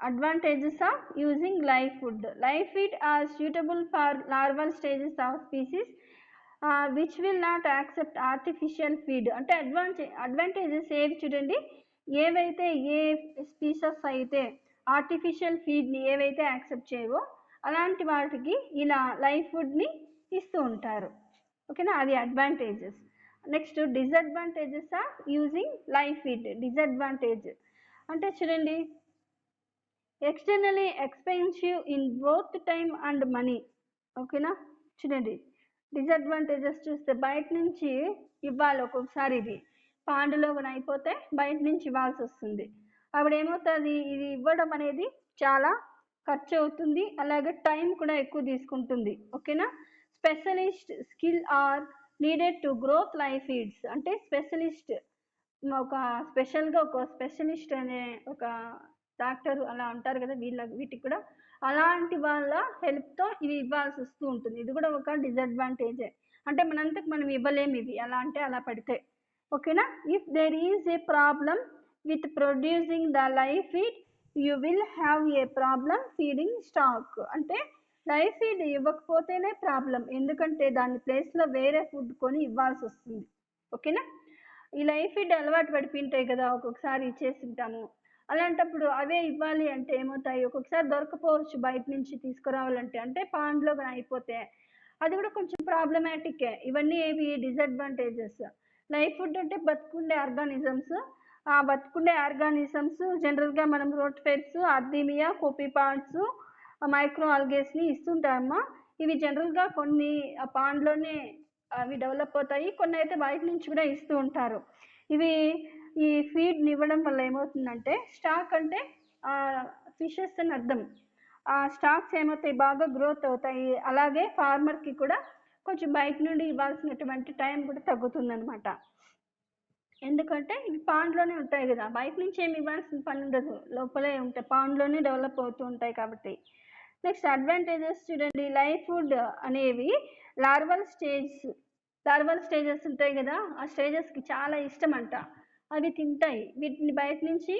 Advantages of using live food. Live feed are suitable for larval stages of species which will not accept artificial feed. అంటే అడ్వాంటేజెస్ ఏవి చూడండి, ఏవైతే ఏ స్పీసెస్ అయితే ఆర్టిఫిషియల్ ఫీడ్ని ఏవైతే యాక్సెప్ట్ చేయవో అలాంటి వాటికి ఇలా లైవ్ ఫుడ్ని ఇస్తూ ఉంటారు. ఓకేనా, అది advantages. Next disadvantages of using live feed. Disadvantage అంటే చూడండి, externally expensive in both time and money. ఓకేనా, చూడండి డిసడ్వాంటేజెస్ చూస్తే బయట నుంచి ఇవ్వాలి, ఒక్కొక్కసారి ఇది పాండులో అయిపోతే బయట నుంచి ఇవ్వాల్సి వస్తుంది. అప్పుడు ఏమవుతుంది, ఇది ఇవ్వడం అనేది చాలా ఖర్చు అవుతుంది, అలాగే టైం కూడా ఎక్కువ తీసుకుంటుంది. ఓకేనా, specialist skill are needed to growth live feeds. అంటే స్పెషలిస్ట్ ఒక స్పెషల్గా ఒక స్పెషలిస్ట్ అనే ఒక డాక్టర్ అలా అంటారు కదా, వీటికి కూడా అలాంటి వాళ్ళ హెల్ప్తో ఇవి ఇవ్వాల్సి వస్తూ ఉంటుంది. ఇది కూడా ఒక డిసడ్వాంటేజే, అంటే మనంతకు మనం ఇవ్వలేము ఇవి అలా అంటే అలా పడితే. ఓకేనా, if there is a problem with producing the live feed you will have a problem feeding stock. అంటే లైవ్ ఫీడ్ ఇవ్వకపోతేనే ప్రాబ్లం, ఎందుకంటే దాని ప్లేస్లో వేరే ఫుడ్ కొని ఇవ్వాల్సి వస్తుంది. ఓకేనా, ఈ లైవ్ ఫీడ్ అలవాటు పడిపోయింటాయి కదా, ఒక్కొక్కసారి ఇచ్చేసి ఉంటాము, అలాంటప్పుడు అవే ఇవ్వాలి అంటే ఏమవుతాయి, ఒక్కొక్కసారి దొరకపోవచ్చు బయట నుంచి తీసుకురావాలంటే, అంటే పాండ్లో అయిపోతే అది కూడా కొంచెం ప్రాబ్లమాటికే. ఇవన్నీ ఏవి డిసడ్వాంటేజెస్. లైవ్ ఫుడ్ అంటే బతుకుండే ఆర్గానిజమ్స్, ఆ బతుకుండే ఆర్గానిజమ్స్ జనరల్గా మనం రోటిఫైట్స్, అర్దీమియా, కోపీపాడ్స్, మైక్రో ఆల్గేస్ని ఇస్తుంటామమ్మా. ఇవి జనరల్గా కొన్ని పాండ్లోనే అవి డెవలప్ అవుతాయి, కొన్ని అయితే బయట నుంచి కూడా ఇస్తూ ఉంటారు. ఇవి ఈ ఫీడ్ని ఇవ్వడం వల్ల ఏమవుతుందంటే, స్టాక్ అంటే ఫిషెస్ అని అర్థం, ఆ స్టాక్స్ ఏమవుతాయి బాగా గ్రోత్ అవుతాయి, అలాగే ఫార్మర్కి కూడా కొంచెం బయట నుండి ఇవ్వాల్సినటువంటి టైం కూడా తగ్గుతుందనమాట. ఎందుకంటే ఇవి పాండ్లోనే ఉంటాయి కదా, బయట నుంచి ఏమి ఇవ్వాల్సిన పని ఉండదు, లోపలే ఉంటాయి, పాండ్లోనే డెవలప్ అవుతూ ఉంటాయి కాబట్టి. నెక్స్ట్ అడ్వాంటేజెస్ చూడండి, లైవ్ ఫుడ్ అనేవి లార్వల్ స్టేజెస్ ఉంటాయి కదా, ఆ స్టేజెస్కి చాలా ఇష్టం అంట, అవి తింటాయి. వీటిని బయట నుంచి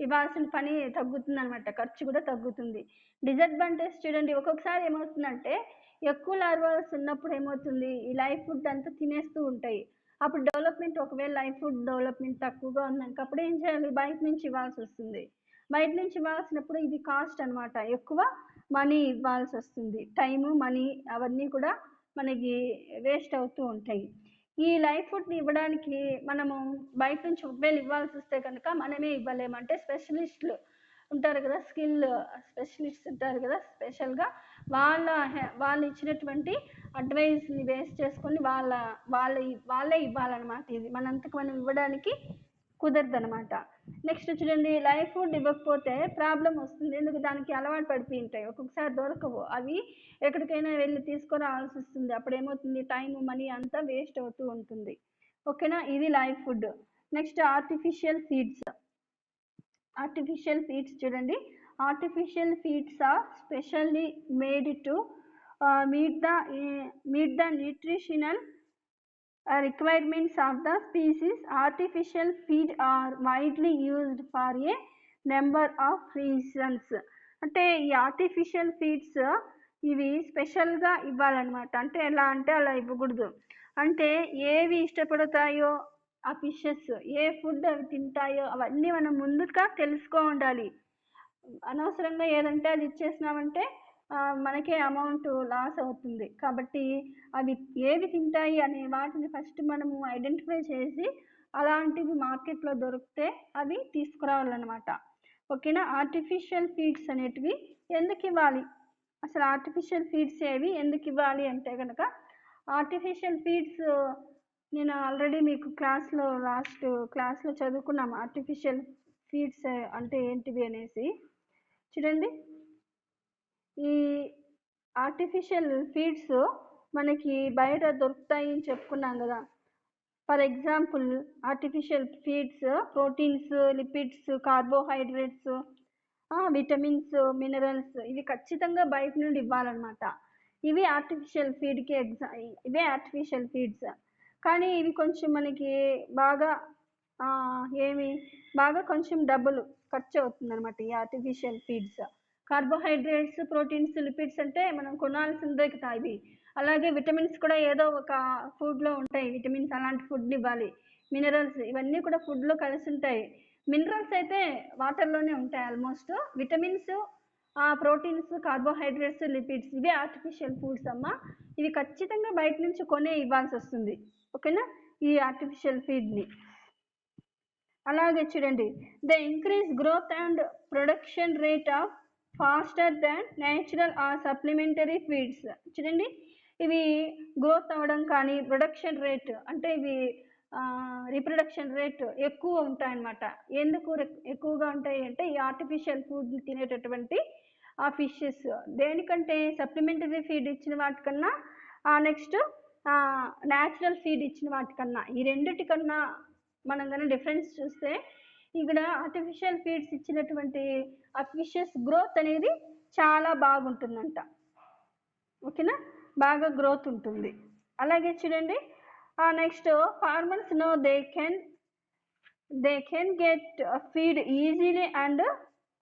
ఇవ్వాల్సిన పని తగ్గుతుంది అనమాట, ఖర్చు కూడా తగ్గుతుంది. డిసడ్వాంటేజ్ చూడండి, ఒక్కొక్కసారి ఏమవుతుందంటే ఎక్కువ లార్వాల్స్ ఉన్నప్పుడు ఏమవుతుంది, ఈ లైవ్ ఫుడ్ అంతా తినేస్తూ ఉంటాయి. అప్పుడు డెవలప్మెంట్, ఒకవేళ లైవ్ ఫుడ్ డెవలప్మెంట్ తక్కువగా ఉందనుకో అప్పుడు ఏం చేయాలి, బయట నుంచి ఇవ్వాల్సి వస్తుంది. బయట నుంచి ఇవ్వాల్సినప్పుడు ఇది కాస్ట్ అనమాట, ఎక్కువ మనీ ఇవ్వాల్సి వస్తుంది, టైము మనీ అవన్నీ కూడా మనకి వేస్ట్ అవుతూ ఉంటాయి. ఈ లైవ్ ఫుడ్ని ఇవ్వడానికి మనము బయట నుంచి ఒకవేళ ఇవ్వాల్సి వస్తే కనుక మనమే ఇవ్వలేమంటే స్పెషలిస్టులు ఉంటారు కదా, స్పెషలిస్ట్ ఉంటారు కదా, స్పెషల్గా వాళ్ళు ఇచ్చినటువంటి అడ్వైస్ని బేస్ చేసుకొని వాళ్ళే ఇవ్వాలన్నమాట. ఇది మనంతకు మనం ఇవ్వడానికి కుదరదు అనమాట. నెక్స్ట్ చూడండి, లైవ్ ఫుడ్ ఇవ్వకపోతే ప్రాబ్లం వస్తుంది, ఎందుకు, దానికి అలవాటు పడిపోయి ఉంటాయి, ఒక్కొక్కసారి దొరకవు, అవి ఎక్కడికైనా వెళ్ళి తీసుకురావాల్సి వస్తుంది, అప్పుడు ఏమవుతుంది టైం మనీ అంతా వేస్ట్ అవుతూ ఉంటుంది. ఓకేనా, ఇది live food. Next artificial feeds. చూడండి, artificial feeds are specially made to meet the nutritional requirements of the species. Artificial feed are widely used for a number of reasons. అంటే ఈ artificial feeds ఇవి స్పెషల్గా ఇవ్వాలన్నమాట, అంటే ఎలా అంటే అలా ఇవ్వకూడదు, అంటే ఏవి ఇష్టపడతాయో ఆ ఫిషెస్, ఏ ఫుడ్ అవి తింటాయో అవన్నీ మనం ముందుగా తెలుసుకో ఉండాలి. అనవసరంగా ఏదంటే అది ఇచ్చేసినామంటే మనకే అమౌంట్ లాస్ అవుతుంది, కాబట్టి అవి ఏవి తింటాయి అనే వాటిని ఫస్ట్ మనము ఐడెంటిఫై చేసి అలాంటివి మార్కెట్లో దొరికితే అవి తీసుకురావాలన్నమాట. ఓకేనా, ఆర్టిఫిషియల్ ఫీడ్స్ అనేటివి ఎందుకు ఇవ్వాలి, అసలు ఆర్టిఫిషియల్ ఫీడ్స్ ఏవి ఎందుకు ఇవ్వాలి అంటే కనుక, ఆర్టిఫిషియల్ ఫీడ్స్ నేను ఆల్రెడీ మీకు లాస్ట్ క్లాస్లో చదువుకున్నాము, ఆర్టిఫిషియల్ ఫీడ్స్ అంటే ఏంటివి అనేసి. చూడండి, ఈ ఆర్టిఫిషియల్ ఫీడ్స్ మనకి బయట దొరుకుతాయి అని చెప్పుకున్నాం కదా. For example artificial feeds proteins, lipids, carbohydrates, vitamins, minerals ఇవి ఖచ్చితంగా బయట నుండి ఇవ్వాలన్నమాట. ఇవి ఆర్టిఫిషియల్ ఫీడ్స్. కానీ ఇవి కొంచెం మనకి బాగా ఏమి బాగా కొంచెం డబ్బులు ఖర్చు అవుతుంది అనమాట ఈ artificial feeds. Carbohydrates, proteins, lipids అంటే మనం కొనాల్సిందే కదా ఇవి. అలాగే విటమిన్స్ కూడా ఏదో ఒక ఫుడ్లో ఉంటాయి. విటమిన్స్ అలాంటి ఫుడ్ని ఇవ్వాలి. మినరల్స్ ఇవన్నీ కూడా ఫుడ్లో కలిసి ఉంటాయి. మినరల్స్ అయితే వాటర్లోనే ఉంటాయి almost. Vitamins, proteins, carbohydrates, lipids ఇవే ఆర్టిఫిషియల్ ఫుడ్స్ అమ్మ. ఇవి ఖచ్చితంగా బయట నుంచి కొనే ఇవ్వాల్సి వస్తుంది. ఓకేనా, ఈ ఆర్టిఫిషియల్ ఫీడ్ని. అలాగే చూడండి, the increase growth and production rate of faster than natural or supplementary feeds. చూడండి, ఇవి గ్రోత్ అవ్వడం కానీ ప్రొడక్షన్ రేట్ అంటే ఇవి రీప్రొడక్షన్ రేట్ ఎక్కువ ఉంటాయన్నమాట. ఎందుకు ఎక్కువగా ఉంటాయి అంటే ఈ ఆర్టిఫిషియల్ ఫుడ్ని తినేటటువంటి ఆ ఫిషెస్ దేనికంటే సప్లిమెంటరీ ఫీడ్ ఇచ్చిన వాటికన్నా, నెక్స్ట్ న్యాచురల్ ఫీడ్ ఇచ్చిన వాటికన్నా, ఈ రెండిటికన్నా మనం కానీ డిఫరెన్స్ చూస్తే ఇక్కడ ఆర్టిఫిషియల్ ఫీడ్స్ ఇచ్చినటువంటి ఆ ఫిషెస్ గ్రోత్ అనేది చాలా బాగుంటుందంట. ఓకేనా, బాగా గ్రోత్ ఉంటుంది. అలాగే చూడండి, next farmers know they can get feed easily and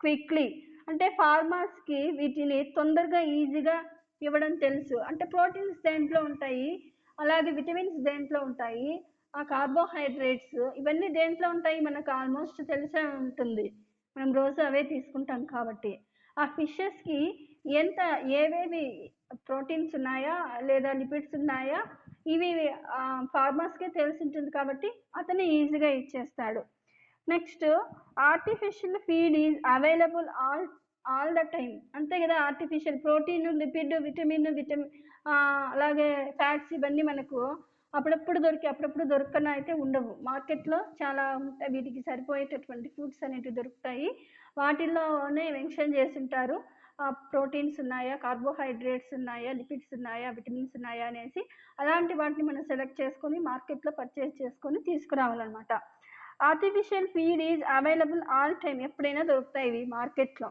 quickly. అంటే ఫార్మర్స్కి వీటిని తొందరగా ఈజీగా ఇవ్వడం తెలుసు. అంటే ప్రోటీన్స్ దేంట్లో ఉంటాయి, అలాగే విటమిన్స్ దేంట్లో ఉంటాయి, ఆ కార్బోహైడ్రేట్స్ ఇవన్నీ దేంట్లో ఉంటాయి మనకు ఆల్మోస్ట్ తెలిసే ఉంటుంది. మనం రోజు అవే తీసుకుంటాం కాబట్టి ఆ ఫిషెస్కి ఏవేవి ప్రోటీన్స్ ఉన్నాయా లేదా లిపిడ్స్ ఉన్నాయా ఇవి ఫార్మర్స్కే తెలిసి ఉంటుంది కాబట్టి అతను ఈజీగా ఇచ్చేస్తాడు. Next, artificial feed is available all the time. అంతే కదా, ఆర్టిఫిషియల్ ప్రోటీన్, లిపిడ్, విటమిన్ అలాగే ఫ్యాట్స్ ఇవన్నీ మనకు అప్పుడప్పుడు దొరకన అయితే ఉండవు. మార్కెట్లో చాలా ఉంటాయి, వీటికి సరిపోయేటటువంటి ఫుడ్స్ అనేవి దొరుకుతాయి. వాటిల్లోనే మెన్షన్ చేసి ఉంటారు ప్రోటీన్స్ ఉన్నాయా, కార్బోహైడ్రేట్స్ ఉన్నాయా, లిపిడ్స్ ఉన్నాయా, విటమిన్స్ ఉన్నాయా అనేసి. అలాంటి వాటిని మనం సెలెక్ట్ చేసుకొని మార్కెట్లో పర్చేస్ చేసుకొని తీసుకురావాలన్నమాట. Artificial feed is available all time, ఎప్పుడైనా దొరుకుతాయి ఇవి మార్కెట్లో.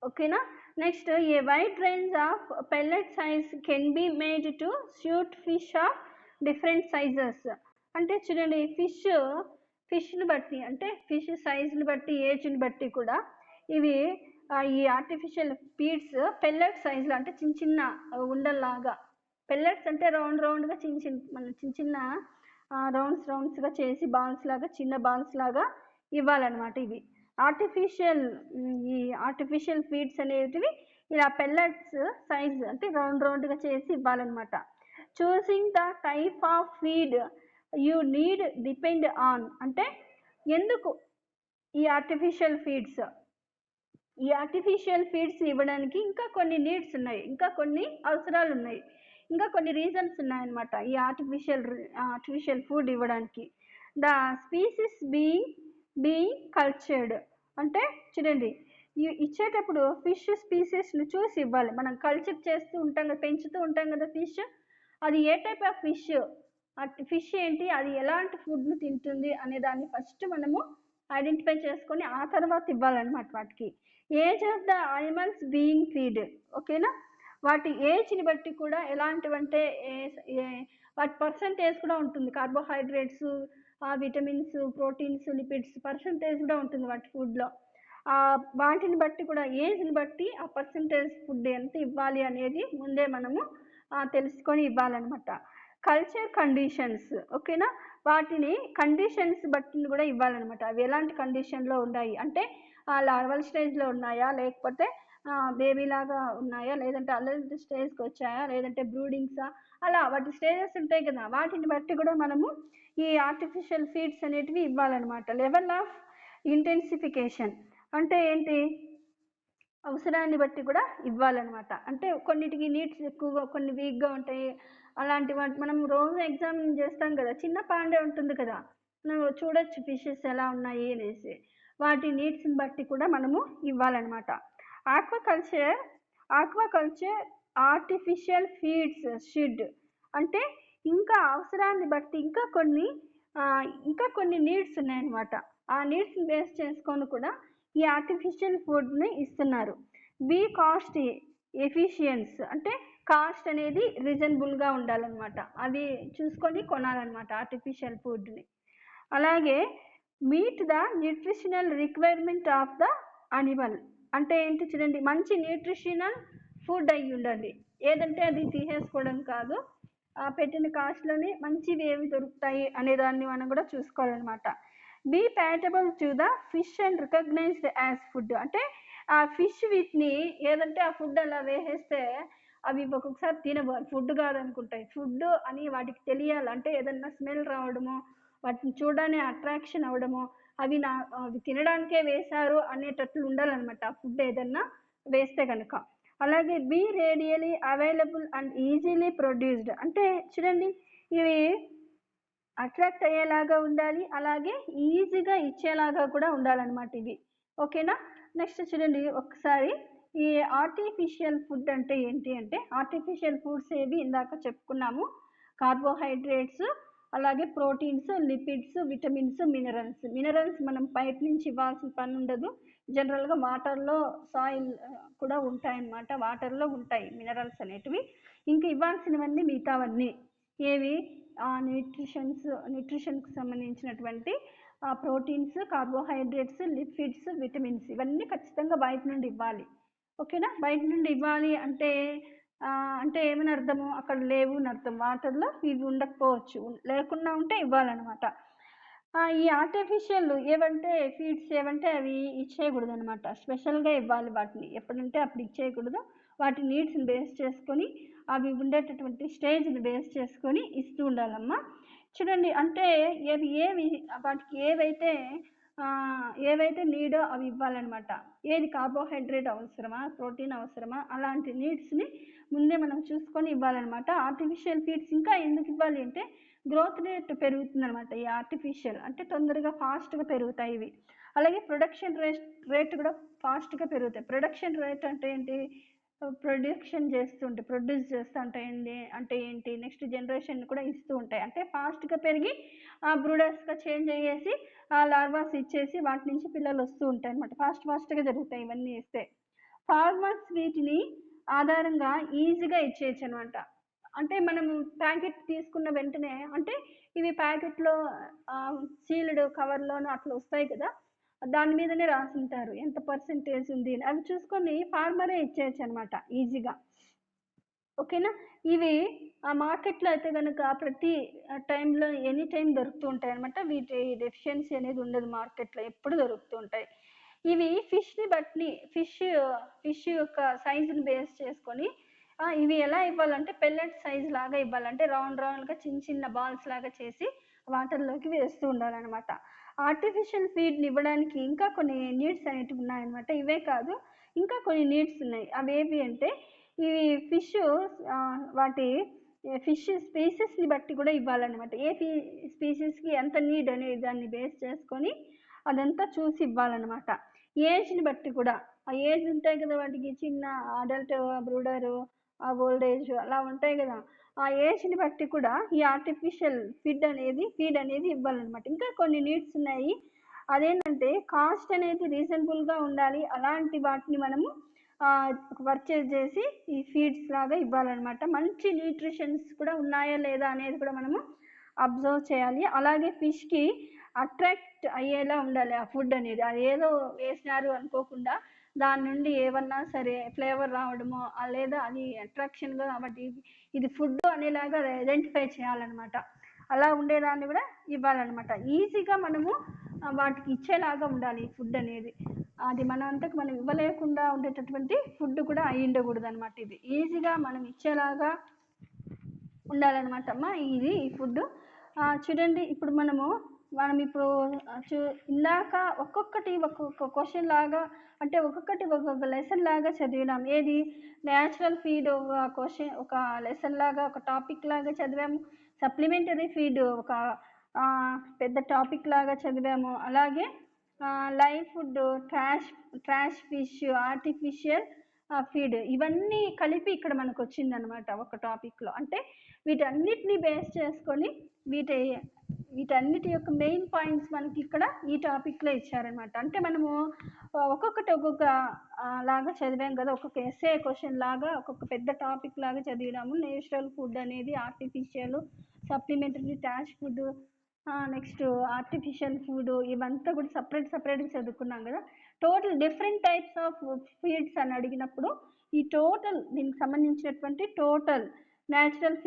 ఓకేనా. Next, a wide range of pellet size can be made to suit fish of different sizes. అంటే చూడండి, ఫిష్ని బట్టి అంటే ఫిష్ సైజుని బట్టి, ఏజ్ని బట్టి కూడా ఇవి ఈ ఆర్టిఫిషియల్ ఫీడ్స్ పెల్లెట్ సైజులో అంటే చిన్న చిన్న ఉండల్లాగా, పెల్లెట్స్ అంటే రౌండ్గా చిన్న చిన్న రౌండ్స్గా చేసి బాల్స్ లాగా, చిన్న బాల్స్ లాగా ఇవ్వాలన్నమాట. ఇవి ఆర్టిఫిషియల్ ఫీడ్స్ అనేటివి ఇలా పెల్లెట్స్ సైజ్ అంటే రౌండ్గా చేసి ఇవ్వాలన్నమాట. Choosing the type of feed you need depend on. అంటే ఎందుకు ఈ ఆర్టిఫిషియల్ ఫీడ్స్ ఇవ్వడానికి ఇంకా కొన్ని నీడ్స్ ఉన్నాయి, ఇంకా కొన్ని అవసరాలు ఉన్నాయి, ఇంకా కొన్ని రీజన్స్ ఉన్నాయన్నమాట ఈ ఆర్టిఫిషియల్ ఫుడ్ ఇవ్వడానికి. The species being cultured. అంటే చూడండి, ఇచ్చేటప్పుడు ఫిష్ స్పీసీస్ని చూసి ఇవ్వాలి. మనం కల్చర్ చేస్తూ ఉంటాం కదా, పెంచుతూ ఉంటాం కదా ఫిష్, అది ఏ టైప్ ఆఫ్ ఫిష్ ఏంటి, అది ఎలాంటి ఫుడ్ను తింటుంది అనే దాన్ని ఫస్ట్ మనము ఐడెంటిఫై చేసుకొని ఆ తర్వాత ఇవ్వాలన్నమాట వాటికి. Age of the animals being feed. ఓకేనా, వాటి ఏజ్ని బట్టి కూడా ఎలాంటివంటే వాటి పర్సంటేజ్ కూడా ఉంటుంది. Carbohydrates, vitamins, proteins, lipids percentage కూడా ఉంటుంది వాటి ఫుడ్లో. వాటిని బట్టి కూడా ఏజ్ని బట్టి ఆ పర్సంటేజ్ ఫుడ్ ఎంత ఇవ్వాలి అనేది ముందే మనము తెలుసుకొని ఇవ్వాలన్నమాట. Culture conditions. ఓకేనా, వాటిని కండిషన్స్ బట్టి కూడా ఇవ్వాలన్నమాట. అవి ఎలాంటి కండిషన్లో ఉన్నాయి అంటే లార్వల్ స్టేజ్లో ఉన్నాయా, లేకపోతే బేబీ లాగా ఉన్నాయా, లేదంటే అడల్ట్ స్టేజ్కి వచ్చాయా, లేదంటే బ్రూడింగ్సా, అలా వాటి స్టేజెస్ ఉంటాయి కదా, వాటిని బట్టి కూడా మనము ఈ ఆర్టిఫిషియల్ ఫీడ్స్ అనేటివి ఇవ్వాలన్నమాట. లెవెల్ ఆఫ్ ఇంటెన్సిఫికేషన్ అంటే ఏంటి, అవసరాన్ని బట్టి కూడా ఇవ్వాలన్నమాట. అంటే కొన్నిటికి నీడ్స్ ఎక్కువగా, కొన్ని వీక్గా ఉంటాయి. అలాంటి వాటి మనం రోజు ఎగ్జామిన్ చేస్తాం కదా, చిన్న పాండే ఉంటుంది కదా, మనం చూడొచ్చు ఫిషెస్ ఎలా ఉన్నాయి అనేసి. వాటి నీడ్స్ని బట్టి కూడా మనము ఇవ్వాలన్నమాట. ఆక్వాకల్చర్ ఆర్టిఫిషియల్ ఫీడ్స్ షుడ్ అంటే ఇంకా అవసరాన్ని బట్టి ఇంకా కొన్ని నీడ్స్ ఉన్నాయన్నమాట. ఆ నీడ్స్ని బేస్ చేసుకొని కూడా ఈ ఆర్టిఫిషియల్ ఫుడ్ని ఇస్తున్నారు. బీ కాస్ట్ ఎఫిషియన్స్ అంటే కాస్ట్ అనేది రీజనబుల్గా ఉండాలన్నమాట, అది చూసుకొని కొనాలన్నమాట ఆర్టిఫిషియల్ ఫుడ్ని. అలాగే meet the nutritional requirement of the animal. అంటే ఏంటి చూడండి, మంచి న్యూట్రిషనల్ ఫుడ్ అయ్యి ఉండాలి. ఏదంటే అది తీసేసుకోవడం కాదు, పెట్టిన కాస్ట్లోనే మంచివి ఏవి దొరుకుతాయి అనే దాన్ని మనం కూడా చూసుకోవాలన్నమాట. Be palatable to the fish and recognised as food. అంటే ఆ ఫిష్ వీటిని ఏదంటే ఆ ఫుడ్ అలా వేసేస్తే అవి ఒక్కొక్కసారి తినవు, ఫుడ్ కాదనుకుంటాయి. ఫుడ్ అని వాటికి తెలియాలి. అంటే ఏదన్నా స్మెల్ రావడము, వాటిని చూడడానికి అట్రాక్షన్ అవ్వడము, అవి తినడానికే వేశారు అనేటట్లు ఉండాలన్నమాట ఆ ఫుడ్ ఏదన్నా వేస్తే కనుక. అలాగే be readily available and easily produced. అంటే చూడండి, ఇవి అట్రాక్ట్ అయ్యేలాగా ఉండాలి, అలాగే ఈజీగా ఇచ్చేలాగా కూడా ఉండాలన్నమాట ఇవి. ఓకేనా. నెక్స్ట్ చూడండి ఒకసారి, ఈ ఆర్టిఫిషియల్ ఫుడ్ అంటే ఏంటి అంటే, ఆర్టిఫిషియల్ ఫుడ్స్ ఏవి ఇందాక చెప్పుకున్నాము, కార్బోహైడ్రేట్స్, అలాగే ప్రోటీన్స్, లిపిడ్స్, విటమిన్స్, మినరల్స్ మనం బయట నుంచి ఇవ్వాల్సిన పని ఉండదు. జనరల్గా వాటర్లో సాయిల్ కూడా ఉంటాయన్నమాట, వాటర్లో ఉంటాయి మినరల్స్ అనేటివి. ఇంకా ఇవ్వాల్సినవన్నీ మిగతావన్నీ ఏవి, న్యూట్రిషన్కి సంబంధించినటువంటి ప్రోటీన్స్, కార్బోహైడ్రేట్స్, లిపిడ్స్, విటమిన్స్ ఇవన్నీ ఖచ్చితంగా బయట నుండి ఇవ్వాలి. ఓకేనా. బయట నుండి ఇవ్వాలి అంటే అంటే ఏమని అర్థము, అక్కడ లేవు అని అర్థం. వాటర్లో ఇవి ఉండకపోవచ్చు, లేకుండా ఉంటే ఇవ్వాలన్నమాట. ఈ ఆర్టిఫిషియల్ ఏవంటే ఫీడ్స్ ఏవంటే అవి ఇచ్చేయకూడదు అనమాట, స్పెషల్గా ఇవ్వాలి వాటిని. ఎప్పుడంటే అప్పుడు ఇచ్చేయకూడదు, వాటి నీడ్స్ని బేస్ చేసుకొని, అవి ఉండేటటువంటి స్టేజ్ని బేస్ చేసుకొని ఇస్తూ ఉండాలమ్మా. చూడండి, అంటే ఏవి వాటికి ఏవైతే నీడో అవి ఇవ్వాలన్నమాట. ఏది కార్బోహైడ్రేట్ అవసరమా, ప్రోటీన్ అవసరమా, అలాంటి నీడ్స్ని ముందే మనం చూసుకొని ఇవ్వాలన్నమాట. ఆర్టిఫిషియల్ ఫీడ్స్ ఇంకా ఎందుకు ఇవ్వాలి అంటే, గ్రోత్ రేట్ పెరుగుతుంది అనమాట. ఈ ఆర్టిఫిషియల్ అంటే తొందరగా ఫాస్ట్గా పెరుగుతాయి ఇవి. అలాగే ప్రొడక్షన్ రేట్ కూడా ఫాస్ట్గా పెరుగుతాయి. ప్రొడక్షన్ రేట్ అంటే ఏంటి, ప్రొడ్యూస్ చేస్తూ ఉంటాయండి అంటే ఏంటి, నెక్స్ట్ జనరేషన్ కూడా ఇస్తూ ఉంటాయి. అంటే ఫాస్ట్గా పెరిగి బ్రూడర్స్గా చేంజ్ అయ్యేసి లార్వాస్ ఇచ్చేసి వాటి నుంచి పిల్లలు వస్తూ ఉంటాయి అనమాట. ఫాస్ట్గా జరుగుతాయి ఇవన్నీ ఇస్తే. ఫార్మర్స్ వీటిని ఆధారంగా ఈజీగా ఇచ్చేయచ్చు అనమాట. అంటే మనం ప్యాకెట్ తీసుకున్న వెంటనే, అంటే ఇవి ప్యాకెట్లో సీల్డ్ కవర్లోనూ అట్లా వస్తాయి కదా, దాని మీదనే రాసింటారు ఎంత పర్సెంటేజ్ ఉంది అవి చూసుకొని ఫార్మరే ఇచ్చేయచ్చు అనమాట ఈజీగా. ఓకేనా. ఇవి ఆ మార్కెట్లో అయితే కనుక ప్రతి టైంలో ఎనీ టైం దొరుకుతూ ఉంటాయి అనమాట. వీటి డెఫిషియన్సీ అనేది ఉండదు, మార్కెట్లో ఎప్పుడు దొరుకుతూ ఉంటాయి. ఇవి ఫిష్ని బట్టి ఫిష్ యొక్క సైజుని బేస్ చేసుకొని ఇవి ఎలా ఇవ్వాలంటే పెల్లెట్ సైజ్ లాగా ఇవ్వాలంటే రౌండ్గా చిన్న బాల్స్ లాగా చేసి వాటర్లోకి వేస్తూ ఉండాలన్నమాట. ఆర్టిఫిషియల్ ఫీడ్ని ఇవ్వడానికి ఇంకా కొన్ని నీడ్స్ అనేటివి ఉన్నాయన్నమాట. ఇవే కాదు, ఇంకా కొన్ని నీడ్స్ ఉన్నాయి. అవి ఏవి అంటే, ఇవి వాటి ఫిష్ స్పీసెస్ని బట్టి కూడా ఇవ్వాలన్నమాట. ఏ స్పీసెస్కి ఎంత నీడ్ అనే దాన్ని బేస్ చేసుకొని అదంతా చూసి ఇవ్వాలన్నమాట. ఏజ్ని బట్టి కూడా, ఆ ఏజ్ ఉంటాయి కదా వాటికి, చిన్న అడల్ట్, బ్రూడరు, ఓల్డ్ ఏజ్ అలా ఉంటాయి కదా, ఆ ఏజ్ని బట్టి కూడా ఈ ఆర్టిఫిషియల్ ఫీడ్ అనేది ఇవ్వాలన్నమాట. ఇంకా కొన్ని నీడ్స్ ఉన్నాయి. అదేంటంటే కాస్ట్ అనేది రీజనబుల్గా ఉండాలి. అలాంటి వాటిని మనము పర్చేజ్ చేసి ఈ ఫీడ్స్ లాగా ఇవ్వాలన్నమాట. మంచి న్యూట్రిషన్స్ కూడా ఉన్నాయా లేదా అనేది కూడా మనము అబ్జర్వ్ చేయాలి. అలాగే ఫిష్కి అట్రాక్ట్ అయ్యేలా ఉండాలి ఆ ఫుడ్ అనేది. అది ఏదో వేసినారు అనుకోకుండా దాని నుండి ఏమన్నా సరే ఫ్లేవర్ రావడమో, లేదా అది అట్రాక్షన్గా కాబట్టి ఇది ఫుడ్ అనేలాగా ఐడెంటిఫై చేయాలన్నమాట. అలా ఉండేదాన్ని కూడా ఇవ్వాలన్నమాట. ఈజీగా మనము వాటికి ఇచ్చేలాగా ఉండాలి ఈ ఫుడ్ అనేది. అది మన అంతకు మనం ఇవ్వలేకుండా ఉండేటటువంటి ఫుడ్ కూడా అయి ఉండకూడదు అనమాట. ఇది ఈజీగా మనం ఇచ్చేలాగా ఉండాలన్నమాట అమ్మ ఇది ఈ ఫుడ్. చూడండి, ఇప్పుడు మనం ఇప్పుడు ఇందాక ఒక్కొక్క క్వశ్చన్ లాగా, అంటే ఒక్కొక్క లెసన్ లాగా చదివినాం. ఏది, న్యాచురల్ ఫీడ్ క్వశ్చన్ ఒక లెసన్ లాగా, ఒక టాపిక్ లాగా చదివాము. సప్లిమెంటరీ ఫీడ్ ఒక పెద్ద టాపిక్ లాగా చదివాము. అలాగే live food, trash fish, artificial feed ఇవన్నీ కలిపి ఇక్కడ మనకు వచ్చిందనమాట ఒక టాపిక్లో. అంటే వీటన్నిటిని బేస్ చేసుకొని వీటన్నిటి యొక్క మెయిన్ పాయింట్స్ మనకి ఇక్కడ ఈ టాపిక్లో ఇచ్చారనమాట. అంటే మనము ఒక్కొక్క లాగా చదివాం కదా, ఒక్కొక్క ఎస్ఏ క్వశ్చన్ లాగా ఒక్కొక్క పెద్ద టాపిక్ లాగా చదివినాము. నేచురల్ ఫుడ్ అనేది, artificial, supplementary, trash food, next artificial food ఇవంతా కూడా సపరేట్గా చదువుకున్నాం కదా. Total different types of feeds అని అడిగినప్పుడు ఈ టోటల్ దీనికి సంబంధించినటువంటి టోటల్ న్యాచురల్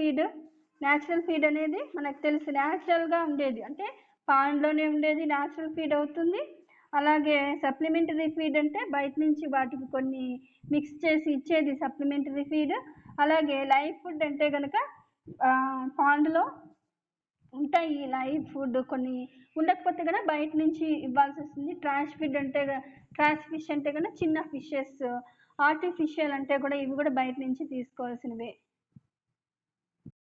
ఫీడ్ అనేది మనకు తెలుసు న్యాచురల్గా ఉండేది, అంటే పాండ్లోనే ఉండేది న్యాచురల్ ఫీడ్ అవుతుంది. అలాగే సప్లిమెంటరీ ఫీడ్ అంటే బయట నుంచి వాటికి కొన్ని మిక్స్ చేసి ఇచ్చేది సప్లిమెంటరీ ఫీడ్. అలాగే లైవ్ ఫుడ్ అంటే కనుక పాండ్లో ఉంటాయి లైవ్ ఫుడ్, కొన్ని ఉండకపోతే కనుక బయట నుంచి ఇవ్వాల్సి వస్తుంది. ట్రాష్ ఫిష్ అంటే కనుక చిన్న ఫిషెస్. ఆర్టిఫిషియల్ అంటే కూడా ఇవి కూడా బయట నుంచి తీసుకోవాల్సినవే.